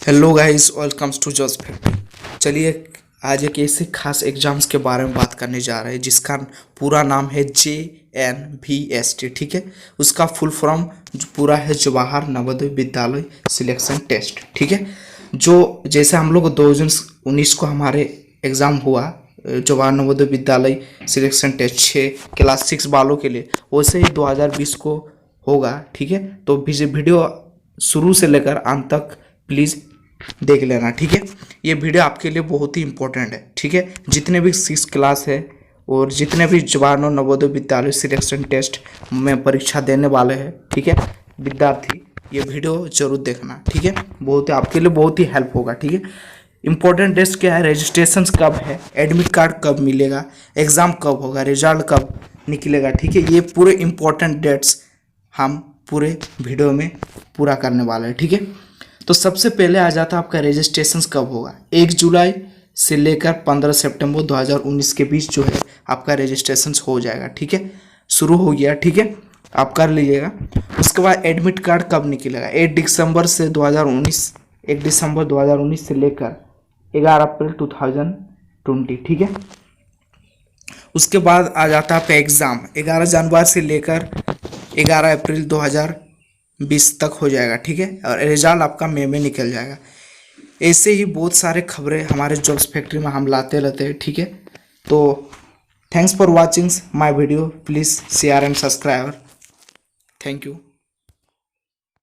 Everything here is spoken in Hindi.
Hello guys, welcomes to jobs factory. चलिए आज एक ऐसे खास एग्जाम्स के बारे में बात करने जा रहे हैं जिसका पूरा नाम है JNVST। ठीक है, उसका फुल फॉर्म पूरा है जवाहर नवोदय विद्यालय सिलेक्शन टेस्ट। ठीक है, जो जैसे हम लोग 2019 को हमारे एग्ज़ाम हुआ Jawahar Navodaya Vidyalaya selection test 6 class 6 वालों के लिए, वैसे ही 2020 को होगा। ठीक है, तो वीडियो शुरू से लेकर अंत तक प्लीज़ देख लेना। ठीक है, ये वीडियो आपके लिए बहुत ही इंपॉर्टेंट है। ठीक है, जितने भी 6 क्लास है और जितने भी जवाहर नवोदय विद्यालय सिलेक्शन टेस्ट में परीक्षा देने वाले हैं, ठीक है विद्यार्थी, ये वीडियो जरूर देखना। ठीक है, बहुत ही आपके लिए बहुत ही हेल्प होगा। ठीक है, इंपॉर्टेंट डेट्स क्या है, रजिस्ट्रेशन कब है, एडमिट कार्ड कब मिलेगा, एग्ज़ाम कब होगा, रिजल्ट कब निकलेगा। ठीक है, ये पूरे इंपॉर्टेंट डेट्स हम पूरे वीडियो में पूरा करने वाले हैं। ठीक है, तो सबसे पहले आ जाता है आपका रजिस्ट्रेशन कब होगा। 1 जुलाई से लेकर 15 सितंबर 2019 के बीच जो है आपका रजिस्ट्रेशन हो जाएगा। ठीक है, शुरू हो गया। ठीक है, आप कर लीजिएगा। उसके बाद एडमिट कार्ड कब निकलेगा, 1 दिसंबर 2019 से लेकर 11 अप्रैल 2020। ठीक है, उसके बाद आ जाता है आपका एग्ज़ाम 11 जनवरी से लेकर 11 अप्रैल 2020 तक हो जाएगा। ठीक है, और रिजल्ट आपका मई में निकल जाएगा। ऐसे ही बहुत सारे खबरें हमारे जॉब्स फैक्ट्री में हम लाते रहते हैं। ठीक है, तो thanks for watching my video, please share and subscribe. Thank you.